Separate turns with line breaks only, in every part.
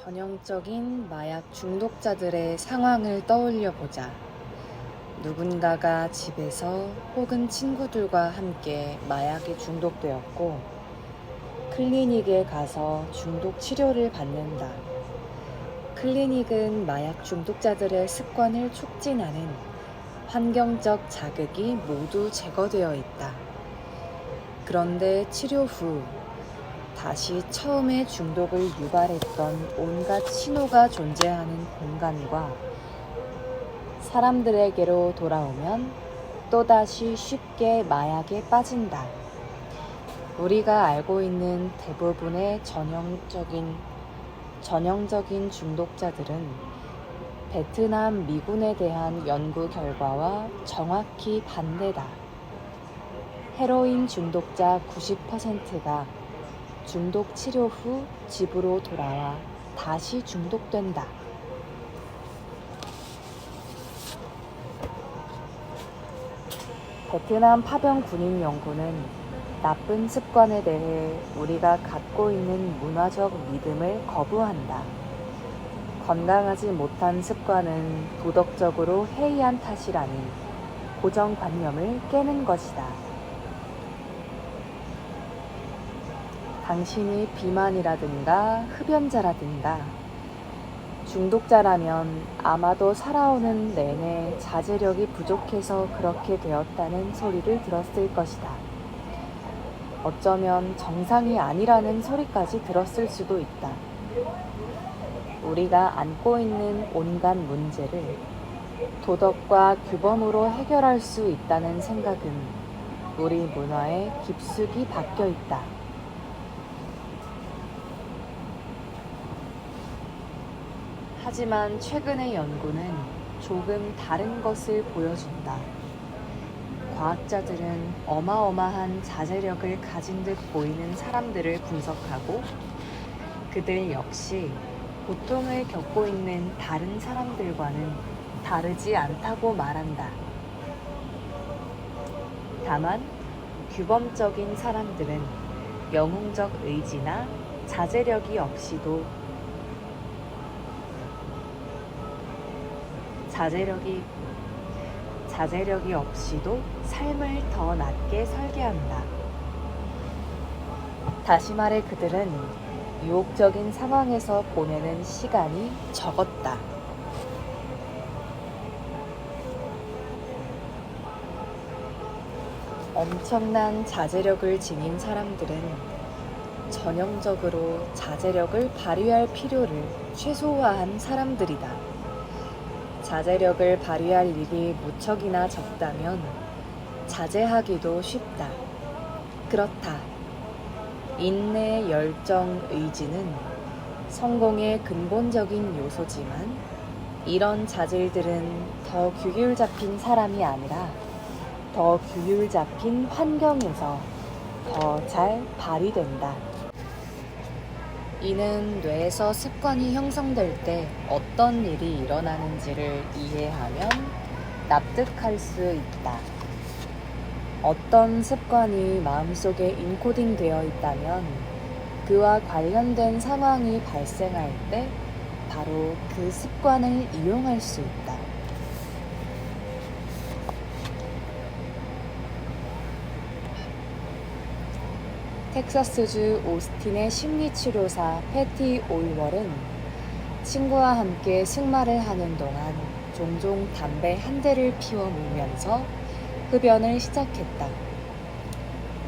전형적인 마약 중독자들의 상황을 떠올려 보자. 누군가가 집에서 혹은 친구들과 함께 마약에 중독되었고, 클리닉에 가서 중독 치료를 받는다. 클리닉은 마약 중독자들의 습관을 촉진하는 환경적 자극이 모두 제거되어 있다. 그런데 치료 후 다시 처음에 중독을 유발했던 온갖 신호가 존재하는 공간과 사람들에게로 돌아오면 또다시 쉽게 마약에 빠진다. 우리가 알고 있는 대부분의 전형적인 중독자들은 베트남 미군에 대한 연구 결과와 정확히 반대다. 헤로인 중독자 90%가 중독 치료 후 집으로 돌아와 다시 중독된다. 베트남 파병 군인 연구는 나쁜 습관에 대해 우리가 갖고 있는 문화적 믿음을 거부한다. 건강하지 못한 습관은 도덕적으로 해이한 탓이라는 고정관념을 깨는 것이다. 당신이 비만이라든가 흡연자라든가 중독자라면 아마도 살아오는 내내 자제력이 부족해서 그렇게 되었다는 소리를 들었을 것이다. 어쩌면 정상이 아니라는 소리까지 들었을 수도 있다. 우리가 안고 있는 온갖 문제를 도덕과 규범으로 해결할 수 있다는 생각은 우리 문화에 깊숙이 박혀 있다. 하지만 최근의 연구는 조금 다른 것을 보여준다. 과학자들은 어마어마한 자제력을 가진 듯 보이는 사람들을 분석하고 그들 역시 고통을 겪고 있는 다른 사람들과는 다르지 않다고 말한다. 다만 규범적인 사람들은 영웅적 의지나 자제력이 없이도 삶을 더 낮게 설계한다. 다시 말해 그들은 유혹적인 상황에서 보내는 시간이 적었다. 엄청난 자제력을 지닌 사람들은 전형적으로 자제력을 발휘할 필요를 최소화한 사람들이다. 자제력을 발휘할 일이 무척이나 적다면 자제하기도 쉽다. 그렇다. 인내, 열정, 의지는 성공의 근본적인 요소지만 이런 자질들은 더 규율 잡힌 사람이 아니라 더 규율 잡힌 환경에서 더 잘 발휘된다. 이는 뇌에서 습관이 형성될 때 어떤 일이 일어나는지를 이해하면 납득할 수 있다. 어떤 습관이 마음속에 인코딩 되어 있다면 그와 관련된 상황이 발생할 때 바로 그 습관을 이용할 수 있다. 텍사스주 오스틴의 심리치료사 패티 올월은 친구와 함께 승마를 하는 동안 종종 담배 한 대를 피워 물면서 흡연을 시작했다.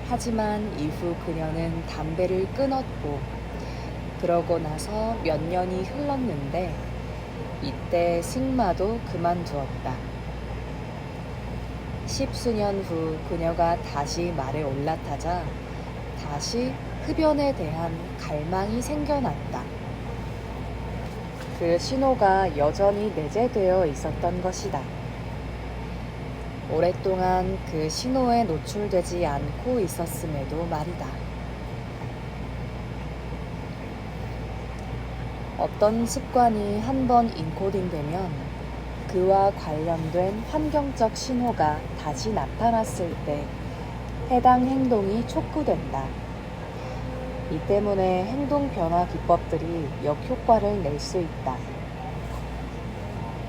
하지만 이후 그녀는 담배를 끊었고 그러고 나서 몇 년이 흘렀는데 이때 승마도 그만두었다. 10수년 후 그녀가 다시 말에 올라타자 다시 흡연에 대한 갈망이 생겨났다. 그 신호가 여전히 내재되어 있었던 것이다. 오랫동안 그 신호에 노출되지 않고 있었음에도 말이다. 어떤 습관이 한번 인코딩되면 그와 관련된 환경적 신호가 다시 나타났을 때 해당 행동이 촉구된다. 이 때문에 행동 변화 기법들이 역효과를 낼 수 있다.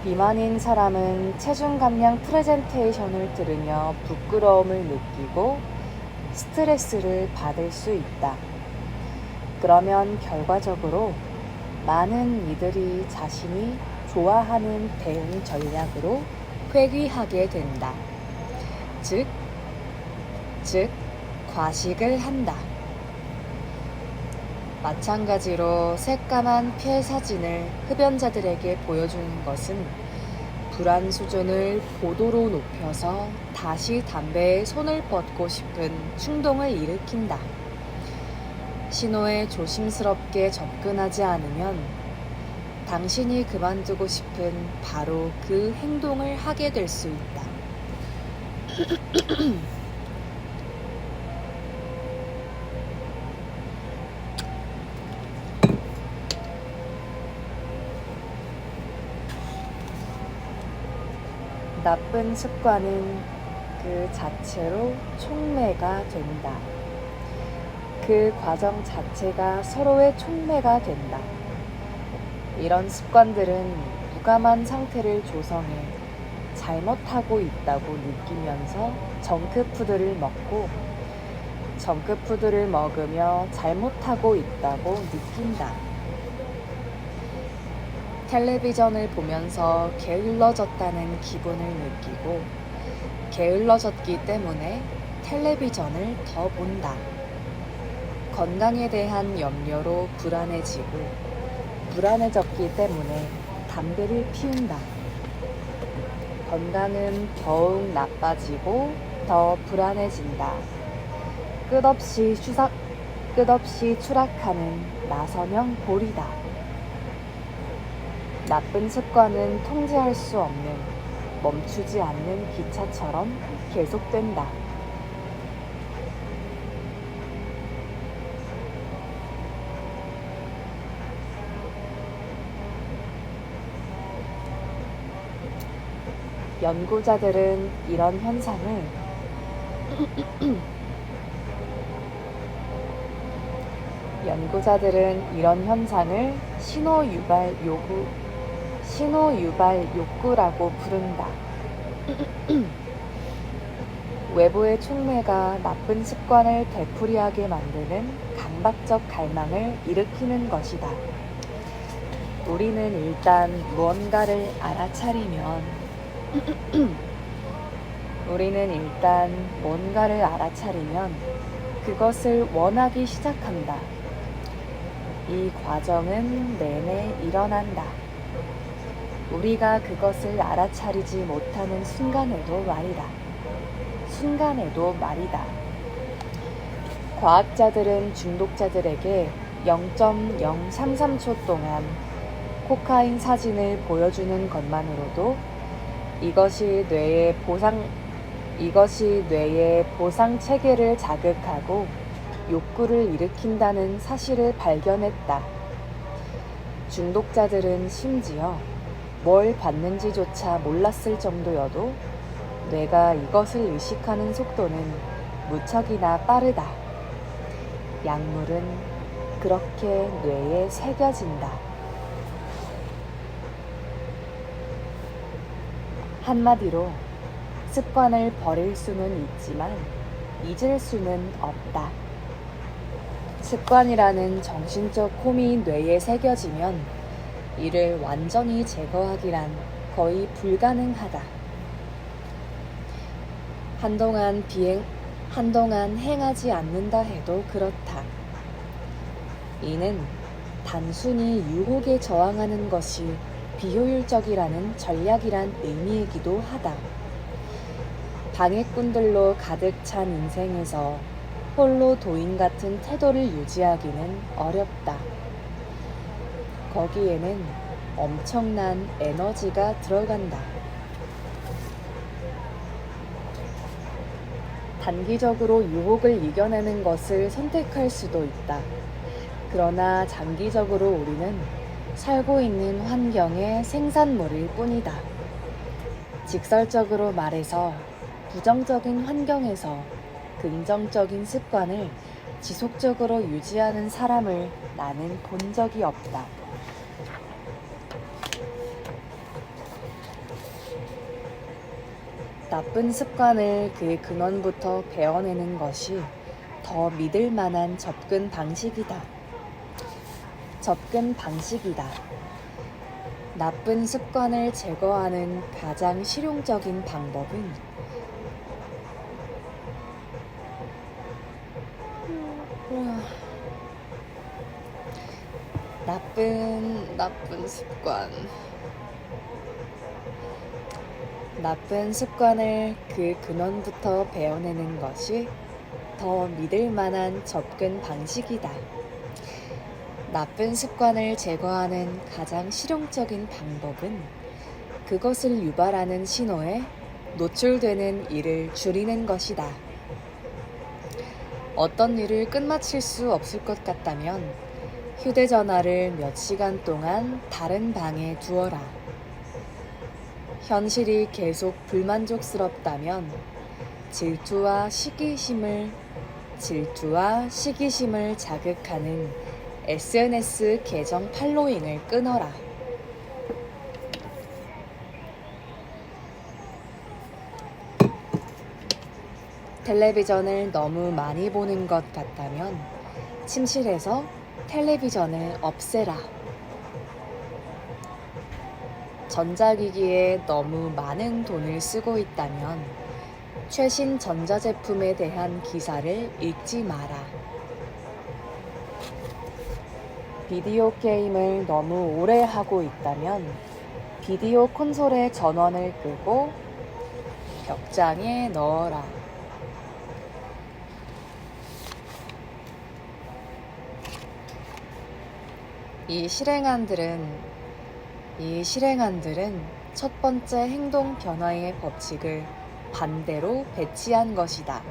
비만인 사람은 체중 감량 프레젠테이션을 들으며 부끄러움을 느끼고 스트레스를 받을 수 있다. 그러면 결과적으로 많은 이들이 자신이 좋아하는 대응 전략으로 회귀하게 된다. 즉, 과식을 한다. 마찬가지로 새까만 폐 사진을 흡연자들에게 보여주는 것은 불안 수준을 고도로 높여서 다시 담배에 손을 뻗고 싶은 충동을 일으킨다. 신호에 조심스럽게 접근하지 않으면 당신이 그만두고 싶은 바로 그 행동을 하게 될 수 있다. 나쁜 습관은 그 자체로 촉매가 된다. 그 과정 자체가 서로의 촉매가 된다. 이런 습관들은 무감한 상태를 조성해 잘못하고 있다고 느끼면서 정크푸드를 먹고 정크푸드를 먹으며 잘못하고 있다고 느낀다. 텔레비전을 보면서 게을러졌다는 기분을 느끼고 게을러졌기 때문에 텔레비전을 더 본다. 건강에 대한 염려로 불안해지고 불안해졌기 때문에 담배를 피운다. 건강은 더욱 나빠지고 더 불안해진다. 끝없이 추락하는 나선형 볼이다. 나쁜 습관은 통제할 수 없는 멈추지 않는 기차처럼 계속된다. 연구자들은 이런 현상을 신호 유발 욕구라고 부른다. 외부의 촉매가 나쁜 습관을 되풀이하게 만드는 강박적 갈망을 일으키는 것이다. 우리는 일단 무언가를 알아차리면 그것을 원하기 시작한다. 이 과정은 내내 일어난다. 우리가 그것을 알아차리지 못하는 순간에도 말이다. 과학자들은 중독자들에게 0.033초 동안 코카인 사진을 보여주는 것만으로도 이것이 뇌의 보상 체계를 자극하고 욕구를 일으킨다는 사실을 발견했다. 중독자들은 심지어 뭘 받는지조차 몰랐을 정도여도 뇌가 이것을 의식하는 속도는 무척이나 빠르다. 약물은 그렇게 뇌에 새겨진다. 한마디로 습관을 버릴 수는 있지만 잊을 수는 없다. 습관이라는 정신적 홈이 뇌에 새겨지면 이를 완전히 제거하기란 거의 불가능하다. 한동안 행하지 않는다 해도 그렇다. 이는 단순히 유혹에 저항하는 것이 비효율적이라는 전략이란 의미이기도 하다. 방해꾼들로 가득 찬 인생에서 홀로 도인 같은 태도를 유지하기는 어렵다. 거기에는 엄청난 에너지가 들어간다. 단기적으로 유혹을 이겨내는 것을 선택할 수도 있다. 그러나 장기적으로 우리는 살고 있는 환경의 생산물일 뿐이다. 직설적으로 말해서 부정적인 환경에서 긍정적인 습관을 지속적으로 유지하는 사람을 나는 본 적이 없다. 나쁜 습관을 그 근원부터 베어내는 것이 더 믿을 만한 접근 방식이다. 접근 방식이다. 나쁜 습관을 제거하는 가장 실용적인 방법은 나쁜 습관. 나쁜 습관을 그 근원부터 베어내는 것이 더 믿을 만한 접근 방식이다. 나쁜 습관을 제거하는 가장 실용적인 방법은 그것을 유발하는 신호에 노출되는 일을 줄이는 것이다. 어떤 일을 끝마칠 수 없을 것 같다면 휴대전화를 몇 시간 동안 다른 방에 두어라. 현실이 계속 불만족스럽다면 질투와 시기심을 자극하는 SNS 계정 팔로잉을 끊어라. 텔레비전을 너무 많이 보는 것 같다면 침실에서 텔레비전을 없애라. 전자기기에 너무 많은 돈을 쓰고 있다면 최신 전자제품에 대한 기사를 읽지 마라. 비디오 게임을 너무 오래 하고 있다면 비디오 콘솔의 전원을 끄고 벽장에 넣어라. 이 실행안들은 첫 번째 행동 변화의 법칙을 반대로 배치한 것이다.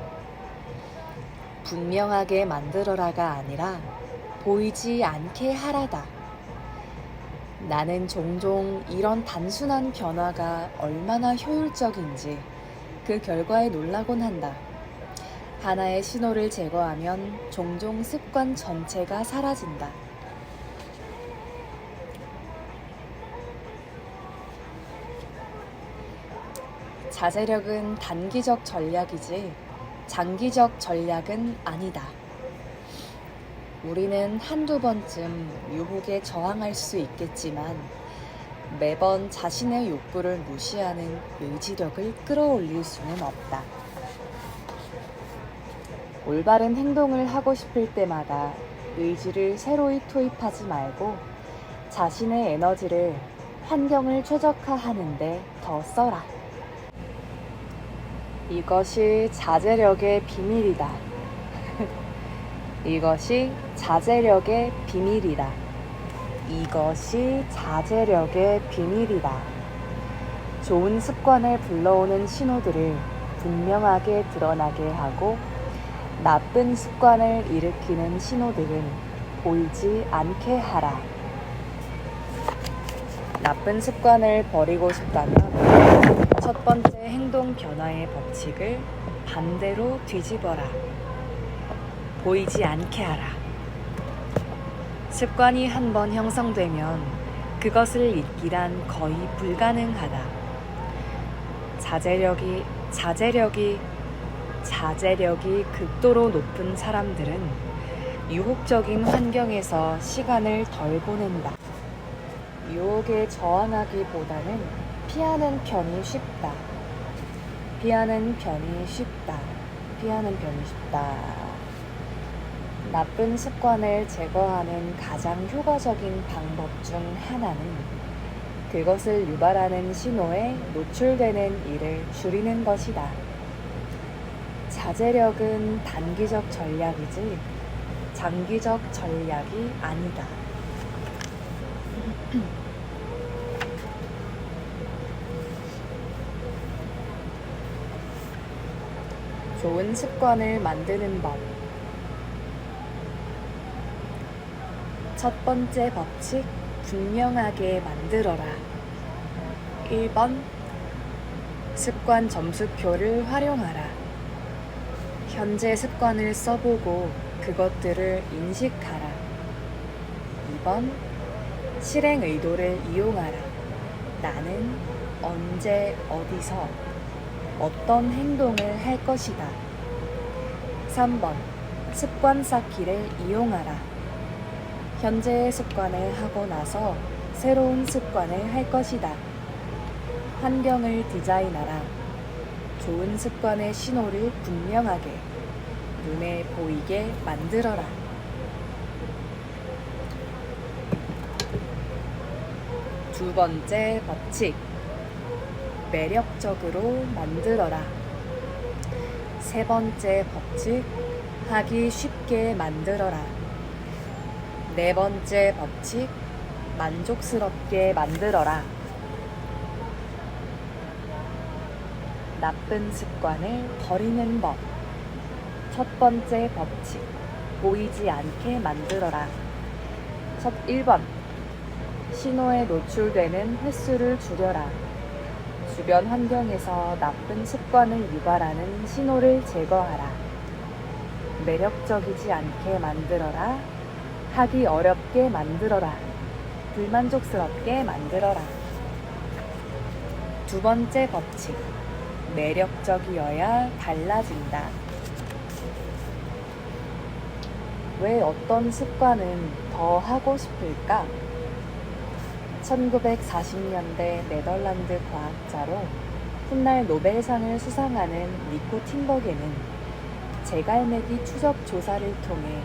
분명하게 만들어라가 아니라 보이지 않게 하라다. 나는 종종 이런 단순한 변화가 얼마나 효율적인지 그 결과에 놀라곤 한다. 하나의 신호를 제거하면 종종 습관 전체가 사라진다. 자제력은 단기적 전략이지 장기적 전략은 아니다. 우리는 한두 번쯤 유혹에 저항할 수 있겠지만 매번 자신의 욕구를 무시하는 의지력을 끌어올릴 수는 없다. 올바른 행동을 하고 싶을 때마다 의지를 새로이 투입하지 말고 자신의 에너지를 환경을 최적화하는 데 더 써라. 이것이 자제력의 비밀이다. 이것이 자제력의 비밀이다. 이것이 자제력의 비밀이다. 좋은 습관을 불러오는 신호들을 분명하게 드러나게 하고 나쁜 습관을 일으키는 신호들은 보이지 않게 하라. 나쁜 습관을 버리고 싶다면 첫 번째 행동 변화의 법칙을 반대로 뒤집어라. 보이지 않게 하라. 습관이 한번 형성되면 그것을 잊기란 거의 불가능하다. 자제력이 극도로 높은 사람들은 유혹적인 환경에서 시간을 덜 보낸다. 유혹에 저항하기보다는 피하는 편이 쉽다. 나쁜 습관을 제거하는 가장 효과적인 방법 중 하나는 그것을 유발하는 신호에 노출되는 일을 줄이는 것이다. 자제력은 단기적 전략이지 장기적 전략이 아니다. 좋은 습관을 만드는 법. 첫 번째 법칙, 분명하게 만들어라. 1번, 습관 점수표를 활용하라. 현재 습관을 써보고 그것들을 인식하라. 2번, 실행 의도를 이용하라. 나는 언제 어디서 어떤 행동을 할 것이다. 3번, 습관 쌓기를 이용하라. 현재의 습관을 하고 나서 새로운 습관을 할 것이다. 환경을 디자인하라. 좋은 습관의 신호를 분명하게 눈에 보이게 만들어라. 두 번째 법칙, 매력적으로 만들어라. 세 번째 법칙, 하기 쉽게 만들어라. 네 번째 법칙, 만족스럽게 만들어라. 나쁜 습관을 버리는 법. 첫 번째 법칙, 보이지 않게 만들어라. 1번, 신호에 노출되는 횟수를 줄여라. 주변 환경에서 나쁜 습관을 유발하는 신호를 제거하라. 매력적이지 않게 만들어라. 하기 어렵게 만들어라. 불만족스럽게 만들어라. 두 번째 법칙, 매력적이어야 달라진다. 왜 어떤 습관은 더 하고 싶을까? 1940년대 네덜란드 과학자로 훗날 노벨상을 수상하는 니코 팀버게는 제갈매기 추적 조사를 통해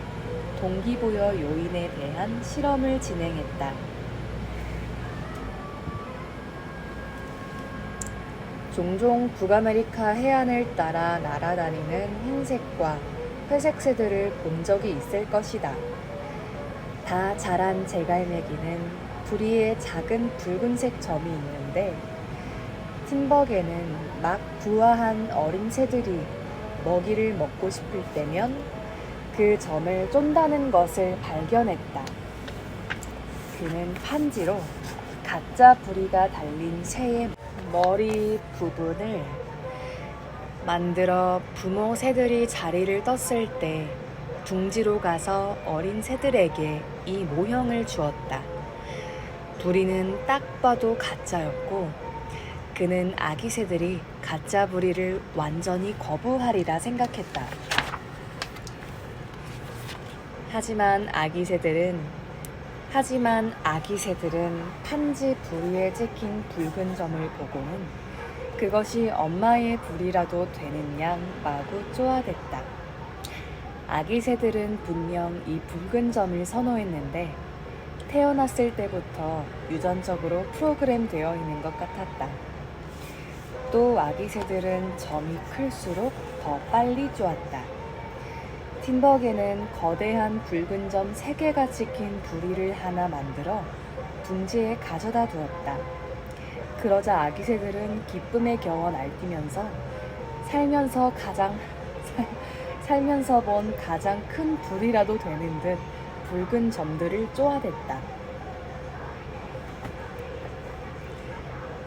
동기부여 요인에 대한 실험을 진행했다. 종종 북아메리카 해안을 따라 날아다니는 흰색과 회색 새들을 본 적이 있을 것이다. 다 자란 제갈매기는 부리에 작은 붉은색 점이 있는데 팀버게는 막 부화한 어린 새들이 먹이를 먹고 싶을 때면 그 점을 쫀다는 것을 발견했다. 그는 판지로 가짜 부리가 달린 새의 머리 부분을 만들어 부모 새들이 자리를 떴을 때 둥지로 가서 어린 새들에게 이 모형을 주었다. 부리는 딱 봐도 가짜였고 그는 아기 새들이 가짜 부리를 완전히 거부하리라 생각했다. 하지만 아기 새들은 판지 부리에 찍힌 붉은 점을 보고는 그것이 엄마의 부리라도 되는 양 마구 쪼아댔다. 아기 새들은 분명 이 붉은 점을 선호했는데 태어났을 때부터 유전적으로 프로그램 되어 있는 것 같았다. 또 아기 새들은 점이 클수록 더 빨리 쪼았다. 팀버게는 거대한 붉은 점 3개가 찍힌 부리를 하나 만들어 둥지에 가져다 두었다. 그러자 아기 새들은 기쁨에 겨워 날뛰면서 살면서 본 가장 큰 부리라도 되는 듯 붉은 점들을 쪼아댔다.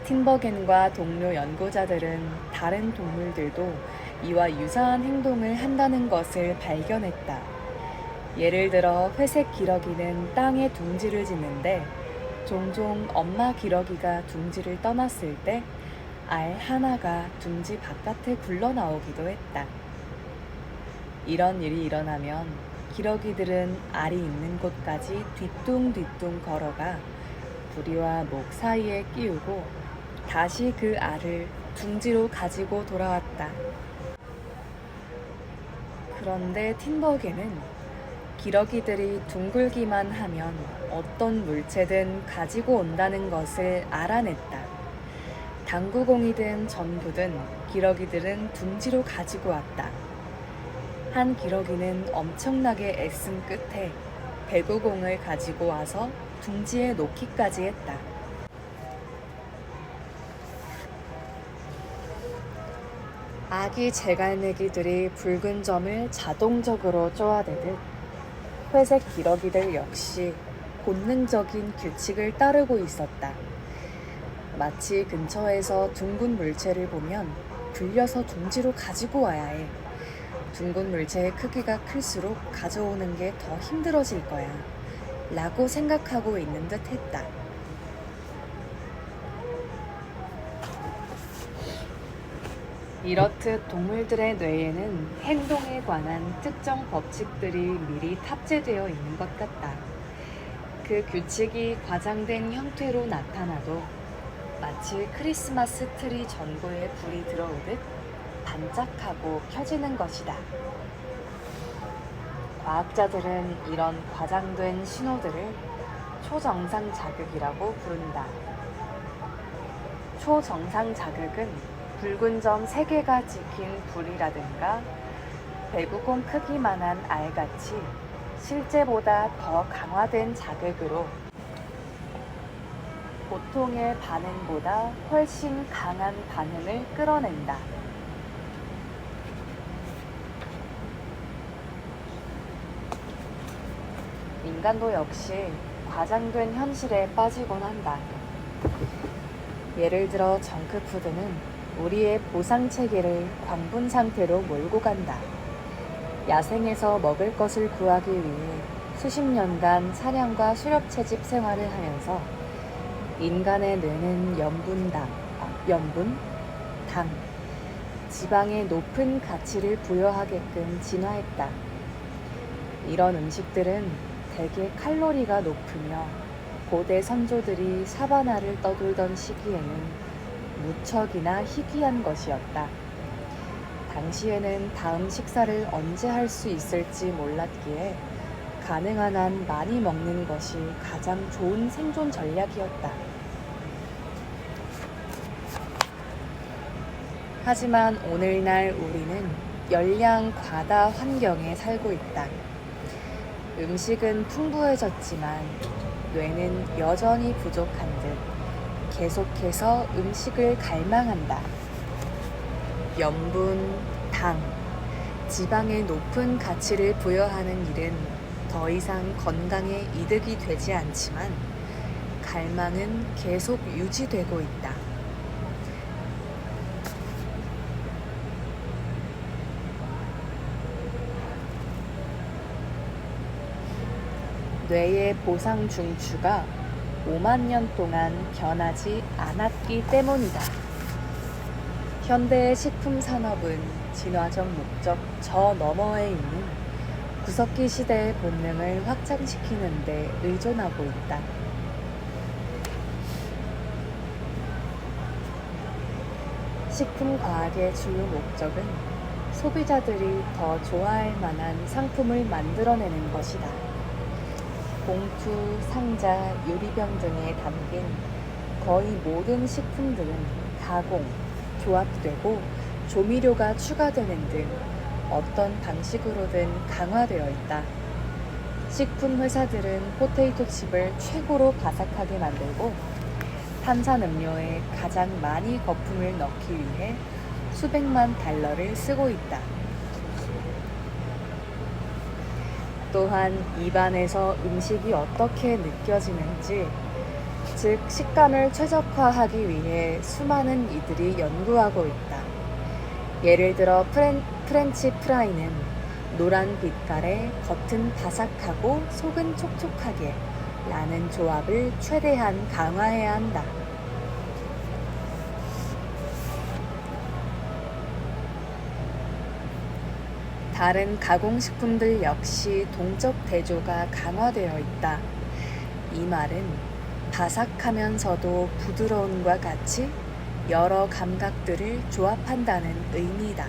팀버겐과 동료 연구자들은 다른 동물들도 이와 유사한 행동을 한다는 것을 발견했다. 예를 들어 회색 기러기는 땅에 둥지를 짓는데 종종 엄마 기러기가 둥지를 떠났을 때 알 하나가 둥지 바깥에 굴러나오기도 했다. 이런 일이 일어나면 기러기들은 알이 있는 곳까지 뒤뚱뒤뚱 걸어가 부리와 목 사이에 끼우고 다시 그 알을 둥지로 가지고 돌아왔다. 그런데 팀버게는 기러기들이 둥글기만 하면 어떤 물체든 가지고 온다는 것을 알아냈다. 당구공이든 전구든 기러기들은 둥지로 가지고 왔다. 한 기러기는 엄청나게 애쓴 끝에 배구공을 가지고 와서 둥지에 놓기까지 했다. 아기 제갈매기들이 붉은 점을 자동적으로 쪼아대듯 회색 기러기들 역시 본능적인 규칙을 따르고 있었다. 마치 근처에서 둥근 물체를 보면 굴려서 둥지로 가지고 와야 해. 둥근 물체의 크기가 클수록 가져오는 게 더 힘들어질 거야. 라고 생각하고 있는 듯 했다. 이렇듯 동물들의 뇌에는 행동에 관한 특정 법칙들이 미리 탑재되어 있는 것 같다. 그 규칙이 과장된 형태로 나타나도 마치 크리스마스 트리 전구에 불이 들어오듯 반짝하고 켜지는 것이다. 과학자들은 이런 과장된 신호들을 초정상 자극이라고 부른다. 초정상 자극은 붉은 점 3개가 찍힌 불이라든가 배구공 크기만한 알같이 실제보다 더 강화된 자극으로 보통의 반응보다 훨씬 강한 반응을 끌어낸다. 인간도 역시 과장된 현실에 빠지곤 한다. 예를 들어 정크푸드는 우리의 보상체계를 광분 상태로 몰고 간다. 야생에서 먹을 것을 구하기 위해 수십 년간 사냥과 수렵 채집 생활을 하면서 인간의 뇌는 염분, 당, 지방의 높은 가치를 부여하게끔 진화했다. 이런 음식들은 대개 칼로리가 높으며 고대 선조들이 사바나를 떠돌던 시기에는 무척이나 희귀한 것이었다. 당시에는 다음 식사를 언제 할 수 있을지 몰랐기에 가능한 한 많이 먹는 것이 가장 좋은 생존 전략이었다. 하지만 오늘날 우리는 열량 과다 환경에 살고 있다. 음식은 풍부해졌지만 뇌는 여전히 부족한 듯 계속해서 음식을 갈망한다. 염분, 당, 지방의 높은 가치를 부여하는 일은 더 이상 건강에 이득이 되지 않지만 갈망은 계속 유지되고 있다. 뇌의 보상 중추가 5만 년 동안 변하지 않았기 때문이다. 현대의 식품 산업은 진화적 목적 저 너머에 있는 구석기 시대의 본능을 확장시키는 데 의존하고 있다. 식품 과학의 주요 목적은 소비자들이 더 좋아할 만한 상품을 만들어내는 것이다. 봉투, 상자, 유리병 등에 담긴 거의 모든 식품들은 가공, 조합되고 조미료가 추가되는 등 어떤 방식으로든 강화되어 있다. 식품 회사들은 포테이토 칩을 최고로 바삭하게 만들고 탄산음료에 가장 많이 거품을 넣기 위해 수백만 달러를 쓰고 있다. 또한 입안에서 음식이 어떻게 느껴지는지, 즉 식감을 최적화하기 위해 수많은 이들이 연구하고 있다. 예를 들어 프렌치 프라이는 노란 빛깔에 겉은 바삭하고 속은 촉촉하게 라는 조합을 최대한 강화해야 한다. 다른 가공식품들 역시 동적 대조가 강화되어 있다. 이 말은 바삭하면서도 부드러움과 같이 여러 감각들을 조합한다는 의미다.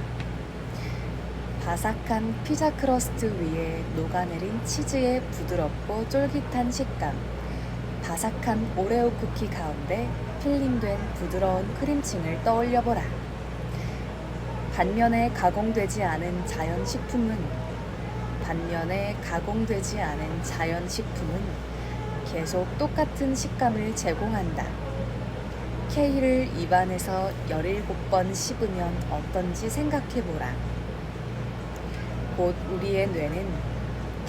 바삭한 피자 크러스트 위에 녹아내린 치즈의 부드럽고 쫄깃한 식감, 바삭한 오레오 쿠키 가운데 필링된 부드러운 크림층을 떠올려보라. 반면에 가공되지 않은 자연식품은 계속 똑같은 식감을 제공한다. 케일을 입안에서 17번 씹으면 어떤지 생각해보라. 곧 우리의 뇌는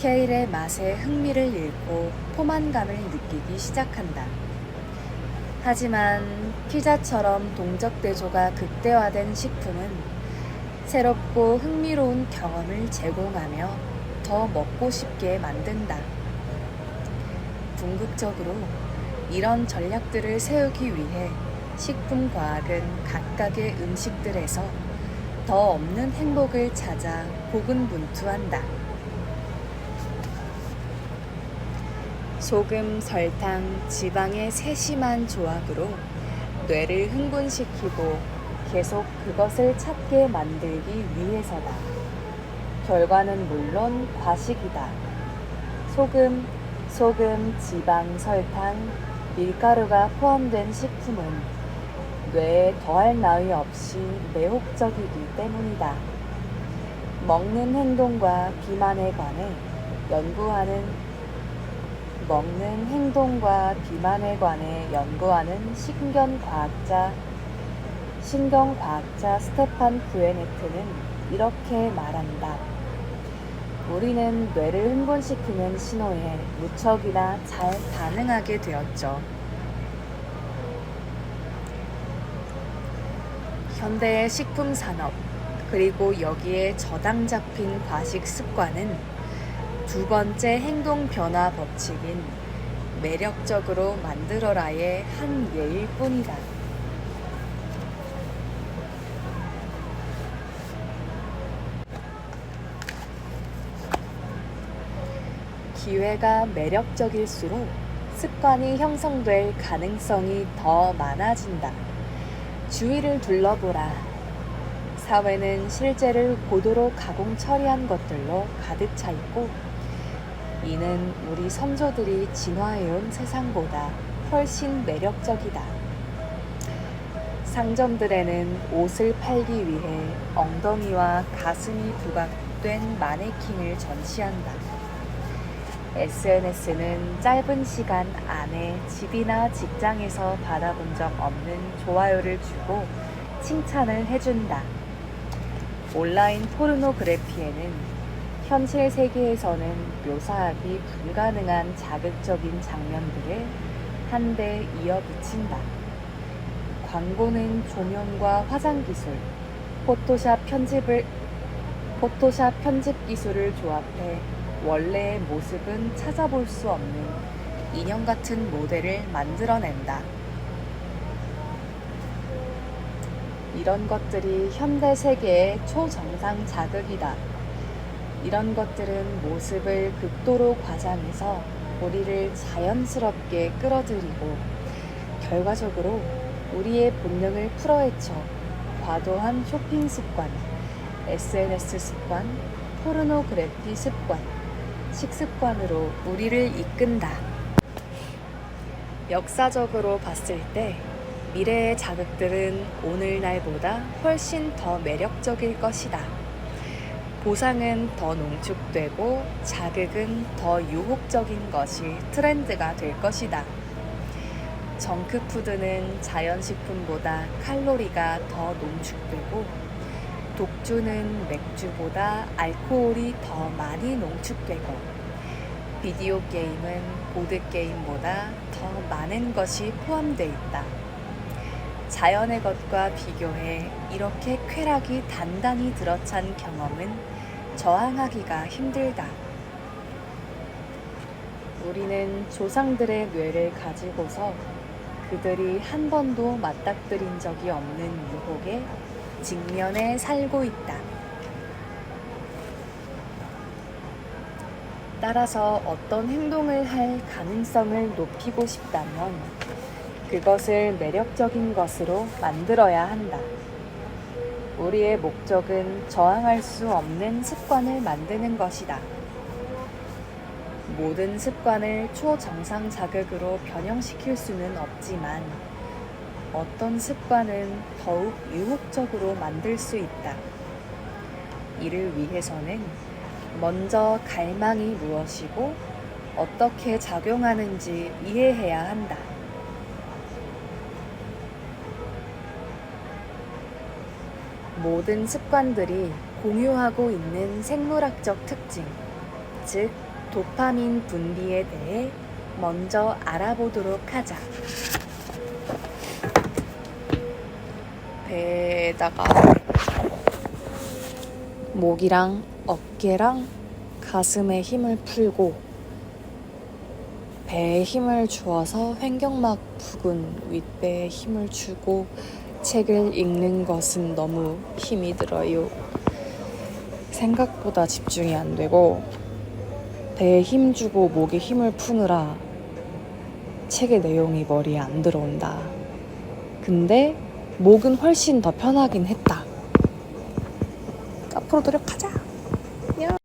케일의 맛에 흥미를 잃고 포만감을 느끼기 시작한다. 하지만 피자처럼 동적 대조가 극대화된 식품은 새롭고 흥미로운 경험을 제공하며 더 먹고 싶게 만든다. 궁극적으로 이런 전략들을 세우기 위해 식품과학은 각각의 음식들에서 더 없는 행복을 찾아 고군분투한다. 소금, 설탕, 지방의 세심한 조합으로 뇌를 흥분시키고 계속 그것을 찾게 만들기 위해서다. 결과는 물론 과식이다. 소금, 지방, 설탕, 밀가루가 포함된 식품은 뇌에 더할 나위 없이 매혹적이기 때문이다. 먹는 행동과 비만에 관해 연구하는 신경과학자 스테판 구에네트는 이렇게 말한다. 우리는 뇌를 흥분시키는 신호에 무척이나 잘 반응하게 되었죠. 현대의 식품 산업, 그리고 여기에 저당 잡힌 과식 습관은 두 번째 행동 변화 법칙인 매력적으로 만들어라의 한 예일 뿐이다. 기회가 매력적일수록 습관이 형성될 가능성이 더 많아진다. 주위를 둘러보라. 사회는 실제를 고도로 가공 처리한 것들로 가득 차 있고, 이는 우리 선조들이 진화해온 세상보다 훨씬 매력적이다. 상점들에는 옷을 팔기 위해 엉덩이와 가슴이 부각된 마네킹을 전시한다. SNS는 짧은 시간 안에 집이나 직장에서 받아본 적 없는 좋아요를 주고 칭찬을 해준다. 온라인 포르노그래피에는 현실 세계에서는 묘사하기 불가능한 자극적인 장면들을 한데 이어붙인다. 광고는 조명과 화장 기술, 포토샵 편집 기술을 조합해 원래의 모습은 찾아볼 수 없는 인형 같은 모델을 만들어낸다. 이런 것들이 현대 세계의 초정상 자극이다. 이런 것들은 모습을 극도로 과장해서 우리를 자연스럽게 끌어들이고 결과적으로 우리의 본능을 풀어헤쳐 과도한 쇼핑 습관, SNS 습관, 포르노그래피 습관, 식습관으로 우리를 이끈다. 역사적으로 봤을 때 미래의 자극들은 오늘날보다 훨씬 더 매력적일 것이다. 보상은 더 농축되고 자극은 더 유혹적인 것이 트렌드가 될 것이다. 정크푸드는 자연식품보다 칼로리가 더 농축되고, 독주는 맥주보다 알코올이 더 많이 농축되고, 비디오 게임은 보드게임보다 더 많은 것이 포함되어 있다. 자연의 것과 비교해 이렇게 쾌락이 단단히 들어찬 경험은 저항하기가 힘들다. 우리는 조상들의 뇌를 가지고서 그들이 한 번도 맞닥뜨린 적이 없는 유혹에 직면해 살고 있다. 따라서 어떤 행동을 할 가능성을 높이고 싶다면 그것을 매력적인 것으로 만들어야 한다. 우리의 목적은 저항할 수 없는 습관을 만드는 것이다. 모든 습관을 초정상 자극으로 변형시킬 수는 없지만 어떤 습관은 더욱 유혹적으로 만들 수 있다. 이를 위해서는 먼저 갈망이 무엇이고 어떻게 작용하는지 이해해야 한다. 모든 습관들이 공유하고 있는 생물학적 특징, 즉 도파민 분비에 대해 먼저 알아보도록 하자. 배에다가 목이랑 어깨랑 가슴에 힘을 풀고 배에 힘을 주어서 횡격막 부근 윗배에 힘을 주고 책을 읽는 것은 너무 힘이 들어요. 생각보다 집중이 안 되고 배에 힘 주고 목에 힘을 푸느라 책의 내용이 머리에 안 들어온다. 근데 목은 훨씬 더 편하긴 했다. 앞으로 노력하자.